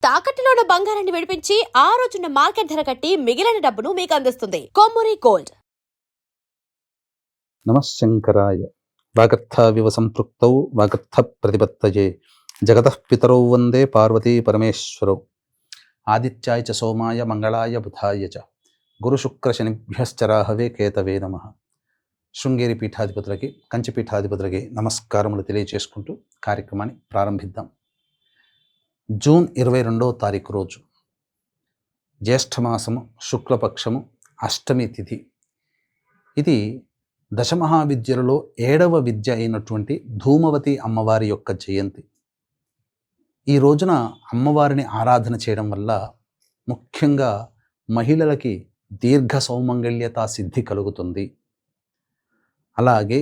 తాకట్టులో ఉన్న బంగారాన్ని విడిపించి ఆ రోజున్న మార్కెట్ ధర కట్టి మిగిలిన డబ్బును మీకు అందిస్తుంది కొమ్మూరి గోల్డ్. నమఃశంకరాయ. వాగర్థావివ సంపృక్తౌ వాగర్థ ప్రతిపత్తయే జగతః పితరౌ వందే పార్వతీ పరమేశ్వరౌ. ఆదిత్యాయ చ సోమాయ మంగళాయ బుధాయ చ గురు శుక్ర శనిభ్యశ్చ రాహవే కేతవే నమః. శృంగేరి పీఠాధిపతులకి, కంచి పీఠాధిపతులకి నమస్కారములు తెలియచేసుకుంటూ కార్యక్రమాన్ని ప్రారంభిద్దాం. జూన్ 22వ తారీఖు రోజు జ్యేష్ఠమాసము, శుక్లపక్షము, అష్టమి తిథి. ఇది దశమహావిద్యలలో 7వ విద్య అయినటువంటి ధూమవతి అమ్మవారి యొక్క జయంతి. ఈ రోజున అమ్మవారిని ఆరాధన చేయడం వల్ల ముఖ్యంగా మహిళలకి దీర్ఘ సౌమంగళ్యత సిద్ధి కలుగుతుంది. అలాగే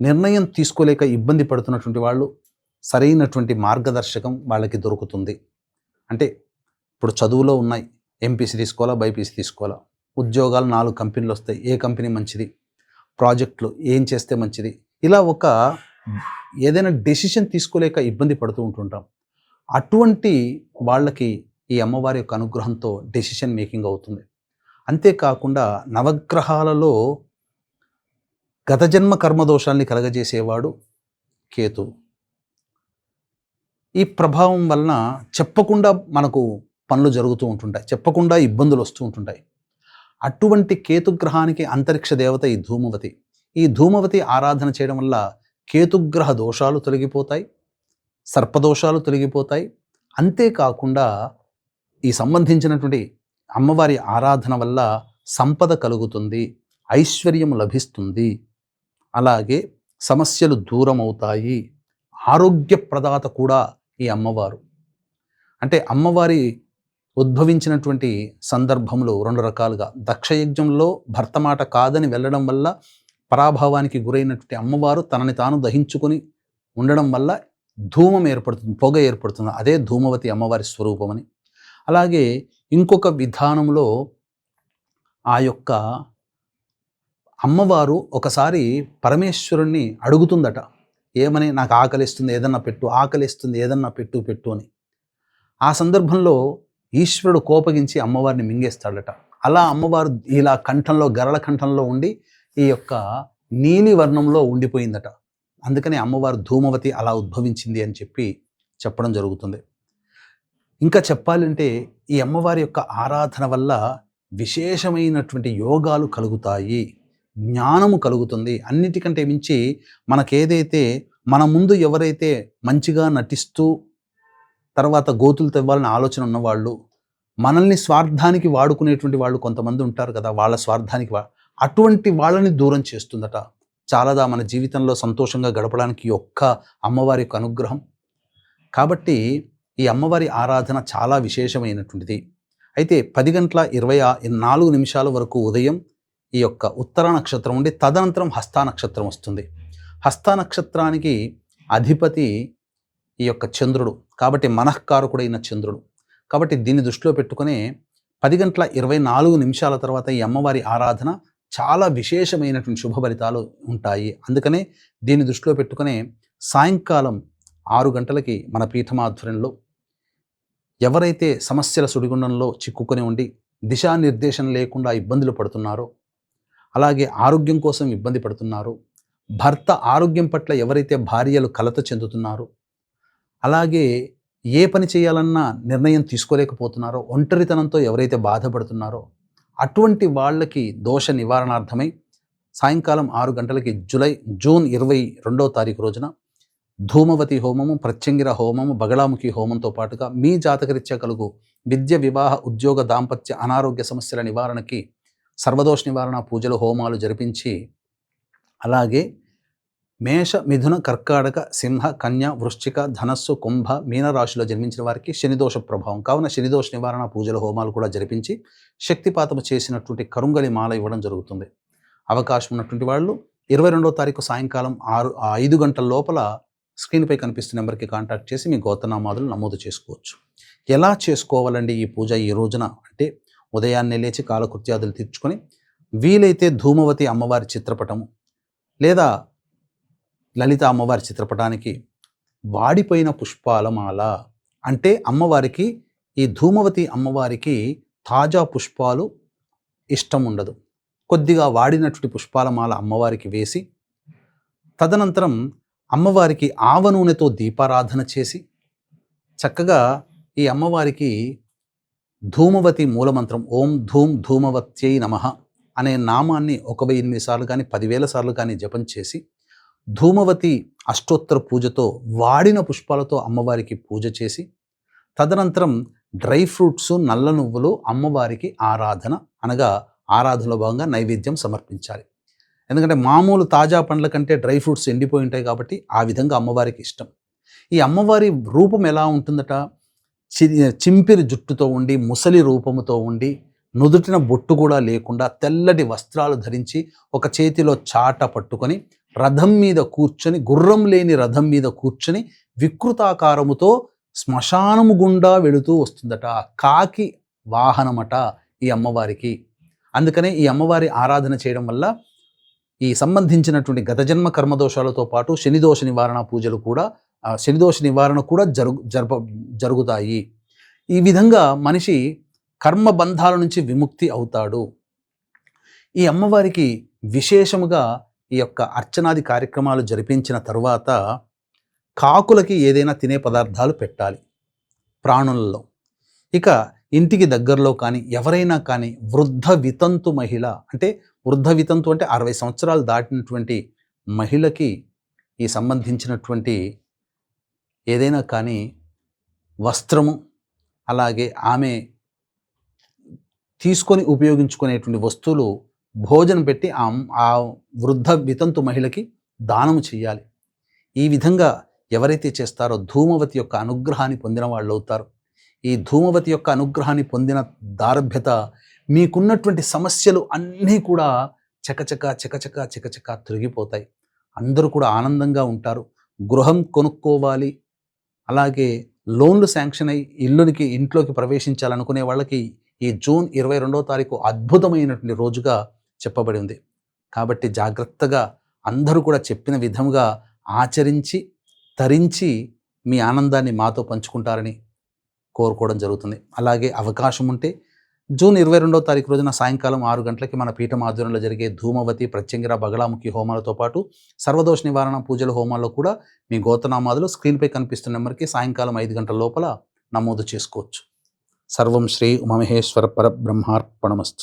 నిర్ణయం తీసుకోలేక ఇబ్బంది పడుతున్నటువంటి వాళ్ళు సరైనటువంటి మార్గదర్శకం వాళ్ళకి దొరుకుతుంది. అంటే ఇప్పుడు చదువులో ఉన్నాయి, ఎంపీసీ తీసుకోవాలా, బైపీసీ తీసుకోవాలా, ఉద్యోగాలు 4 కంపెనీలు వస్తాయి, ఏ కంపెనీ మంచిది, ప్రాజెక్టులు ఏం చేస్తే మంచిది, ఇలా ఏదైనా డెసిషన్ తీసుకోలేక ఇబ్బంది పడుతూ ఉంటుంటాం. అటువంటి వాళ్ళకి ఈ అమ్మవారి యొక్క అనుగ్రహంతో డెసిషన్ మేకింగ్ అవుతుంది. అంతేకాకుండా నవగ్రహాలలో గత జన్మ కర్మదోషాల్ని కలగజేసేవాడు కేతువు. ఈ ప్రభావం వలన చెప్పకుండా మనకు పనులు జరుగుతూ ఉంటుంటాయి, చెప్పకుండా ఇబ్బందులు వస్తూ ఉంటుంటాయి. అటువంటి కేతుగ్రహానికి అంతరిక్ష దేవత ఈ ధూమవతి. ఈ ధూమవతి ఆరాధన చేయడం వల్ల కేతుగ్రహ దోషాలు తొలగిపోతాయి, సర్పదోషాలు తొలగిపోతాయి. అంతేకాకుండా ఈ సంబంధించినటువంటి అమ్మవారి ఆరాధన వల్ల సంపద కలుగుతుంది, ఐశ్వర్యం లభిస్తుంది, అలాగే సమస్యలు దూరం అవుతాయి. ఆరోగ్య ప్రదాత కూడా ఈ అమ్మవారు. అంటే అమ్మవారి ఉద్భవించినటువంటి సందర్భంలో 2 రకాలుగా, దక్షయజ్ఞంలో భర్త మాట కాదని వెళ్ళడం వల్ల పరాభావానికి గురైనటువంటి అమ్మవారు తనని తాను దహించుకొని ఉండడం వల్ల ధూమం ఏర్పడుతుంది, పొగ ఏర్పడుతుంది. అదే ధూమవతి అమ్మవారి స్వరూపమని. అలాగే ఇంకొక విధానంలో ఆ యొక్క అమ్మవారు ఒకసారి పరమేశ్వరుణ్ణి అడుగుతుందట, ఏమని, నాకు ఆకలిస్తుంది ఏదన్నా పెట్టు, ఆకలిస్తుంది ఏదన్నా పెట్టు అని. ఆ సందర్భంలో ఈశ్వరుడు కోపగించి అమ్మవారిని మింగేస్తాడట. అలా అమ్మవారు ఇలా కంఠంలో, గరళ కంఠంలో ఉండి ఈ యొక్క నీలి వర్ణంలో ఉండిపోయిందట. అందుకని అమ్మవారు ధూమవతి అలా ఉద్భవించింది అని చెప్పడం జరుగుతుంది. ఇంకా చెప్పాలంటే ఈ అమ్మవారి యొక్క ఆరాధన వల్ల విశేషమైనటువంటి యోగాలు కలుగుతాయి, జ్ఞానము కలుగుతుంది. అన్నిటికంటే మించి మనకేదైతే మన ముందు ఎవరైతే మంచిగా నటిస్తూ తర్వాత గోతులు తెవ్వాలని ఆలోచన ఉన్నవాళ్ళు, మనల్ని స్వార్థానికి వాడుకునేటువంటి వాళ్ళు కొంతమంది ఉంటారు కదా, వాళ్ళ స్వార్థానికి అటువంటి వాళ్ళని దూరం చేస్తుందట. చాలాదా మన జీవితంలో సంతోషంగా గడపడానికి ఒక్క అమ్మవారి యొక్క అనుగ్రహం. కాబట్టి ఈ అమ్మవారి ఆరాధన చాలా విశేషమైనటువంటిది. అయితే 10:24 వరకు ఉదయం ఈ యొక్క ఉత్తర నక్షత్రం ఉండి తదనంతరం హస్తా నక్షత్రం వస్తుంది. హస్తా నక్షత్రానికి అధిపతి ఈ యొక్క చంద్రుడు, కాబట్టి మనఃకారకుడైన చంద్రుడు. కాబట్టి దీన్ని దృష్టిలో పెట్టుకుని 10:24 తర్వాత ఈ అమ్మవారి ఆరాధన చాలా విశేషమైనటువంటి శుభ ఫలితాలు ఉంటాయి. అందుకనే దీన్ని దృష్టిలో పెట్టుకుని సాయంకాలం 6 గంటలకి మన పీఠమాధ్వర్యంలో ఎవరైతే సమస్యల సుడిగుండంలో చిక్కుకొని ఉండి దిశానిర్దేశం లేకుండా ఇబ్బందులు పడుతున్నారో, అలాగే ఆరోగ్యం కోసం ఇబ్బంది పడుతున్నారు, భర్త ఆరోగ్యం పట్ల ఎవరైతే భార్యలు కలత చెందుతున్నారో, అలాగే ఏ పని చేయాలన్నా నిర్ణయం తీసుకోలేకపోతున్నారో, ఒంటరితనంతో ఎవరైతే బాధపడుతున్నారో అటువంటి వాళ్ళకి దోష నివారణార్థమై సాయంకాలం 6 గంటలకి జూన్ 22వ తారీఖు రోజున ధూమవతి హోమము, ప్రత్యంగిర హోమము, బగళాముఖి హోమంతో పాటుగా మీ జాతకరీత్యా కలుగు విద్య, వివాహ, ఉద్యోగ, దాంపత్య, అనారోగ్య సమస్యల నివారణకి సర్వదోష నివారణ పూజలు, హోమాలు జరిపించి, అలాగే మేష, మిథున, కర్కాటక, సింహ, కన్య, వృశ్చిక, ధనస్సు, కుంభ, మీనరాశిలో జన్మించిన వారికి శనిదోష ప్రభావం కావున శనిదోష నివారణ పూజలు, హోమాలు కూడా జరిపించి శక్తిపాతము చేసినటువంటి కరుంగలి మాల ఇవ్వడం జరుగుతుంది. అవకాశం ఉన్నటువంటి వాళ్ళు 22వ తారీఖు సాయంకాలం 5 గంటల లోపల స్క్రీన్పై కనిపిస్తున్న నెంబర్కి కాంటాక్ట్ చేసి మీ గోత్రనామాదులు నమోదు చేసుకోవచ్చు. ఎలా చేసుకోవాలండి ఈ పూజ ఈ రోజున అంటే, ఉదయాన్నే లేచి కాలకృత్యాదులు తీర్చుకొని వీలైతే ధూమవతి అమ్మవారి చిత్రపటము లేదా లలిత అమ్మవారి చిత్రపటానికి వాడిపోయిన పుష్పాల మాల అంటే అమ్మవారికి, ఈ ధూమవతి అమ్మవారికి తాజా పుష్పాలు ఇష్టం ఉండదు. కొద్దిగా వాడినటువంటి పుష్పాల మాల అమ్మవారికి వేసి, తదనంతరం అమ్మవారికి ఆవ నూనెతో దీపారాధన చేసి, చక్కగా ఈ అమ్మవారికి ధూమవతి మూలమంత్రం ఓం ధూమ్ ధూమవత్యై నమః అనే నామాన్ని 1008 సార్లు కానీ 10,000 సార్లు కానీ జపం చేసి, ధూమవతి అష్టోత్తర పూజతో వాడిన పుష్పాలతో అమ్మవారికి పూజ చేసి, తదనంతరం డ్రై ఫ్రూట్స్, నల్ల నువ్వులు అమ్మవారికి ఆరాధన అనగా ఆరాధనలో భాగంగా నైవేద్యం సమర్పించాలి. ఎందుకంటే మామూలు తాజా పండ్ల కంటే డ్రై ఫ్రూట్స్ ఎండిపోయి ఉంటాయి కాబట్టి ఆ విధంగా అమ్మవారికి ఇష్టం. ఈ అమ్మవారి రూపం ఎలా ఉంటుందట, చింపిరి జుట్టుతో ఉండి, ముసలి రూపముతో ఉండి, నుదుటిన బొట్టు కూడా లేకుండా తెల్లటి వస్త్రాలు ధరించి, ఒక చేతిలో చాట పట్టుకొని, రథం మీద కూర్చొని, గుర్రం లేని రథం మీద కూర్చొని వికృతాకారముతో శ్మశానము గుండా వెళుతూ వస్తుందట. కాకి వాహనమట ఈ అమ్మవారికి. అందుకనే ఈ అమ్మవారి ఆరాధన చేయడం వల్ల ఈ సంబంధించినటువంటి గత జన్మ కర్మదోషాలతో పాటు శనిదోష నివారణ పూజలు కూడా, శనిదోష నివారణ కూడా జరుగుతాయి. ఈ విధంగా మనిషి కర్మబంధాల నుంచి విముక్తి అవుతాడు. ఈ అమ్మవారికి విశేషముగా ఈ యొక్క అర్చనాది కార్యక్రమాలు జరిపించిన తరువాత కాకులకి ఏదైనా తినే పదార్థాలు పెట్టాలి ప్రాణులలో. ఇక ఇంటికి దగ్గరలో కానీ ఎవరైనా కానీ వృద్ధ వితంతు మహిళ, అంటే వృద్ధ వితంతు అంటే 60 సంవత్సరాలు దాటినటువంటి మహిళకి ఈ సంబంధించినటువంటి ఏదైనా కానీ వస్త్రము, అలాగే ఆమె తీసుకొని ఉపయోగించుకునేటువంటి వస్తువులు భోజనం పెట్టి ఆ వృద్ధ వితంతు మహిళకి దానము చేయాలి. ఈ విధంగా ఎవరైతే చేస్తారో ధూమవతి యొక్క అనుగ్రహాన్ని పొందిన వాళ్ళు అవుతారు. ఈ ధూమవతి యొక్క అనుగ్రహాన్ని పొందిన దారభ్యత, మీకున్నటువంటి సమస్యలు అన్నీ కూడా చకచక చకచక చకచక తొలగిపోతాయి. అందరూ కూడా ఆనందంగా ఉంటారు. గృహం కొనుక్కోవాలి, అలాగే లోన్లు శాంక్షన్ అయ్యి ఇంట్లోకి ప్రవేశించాలనుకునే వాళ్ళకి ఈ జూన్ 22వ తారీఖు అద్భుతమైనటువంటి రోజుగా చెప్పబడి ఉంది. కాబట్టి జాగ్రత్తగా అందరూ కూడా చెప్పిన విధముగా ఆచరించి తరించి మీ ఆనందాన్ని మాతో పంచుకుంటారని కోరుకోవడం జరుగుతుంది. అలాగే అవకాశం ఉంటే జూన్ 22వ తారీఖు రోజున సాయంకాలం 6 గంటలకి మన పీఠం ఆధ్వర్యంలో జరిగే ధూమవతి, ప్రత్యంగిర, బగళాముఖి హోమాలతో పాటు సర్వదోష నివారణ పూజల హోమాల్లో కూడా మీ గోత్రనామాదులు స్క్రీన్పై కనిపిస్తున్న నెంబర్కి సాయంకాలం 5 గంటల లోపల నమోదు చేసుకోవచ్చు. సర్వం శ్రీ ఉమామహేశ్వర పరబ్రహ్మార్పణమస్తు.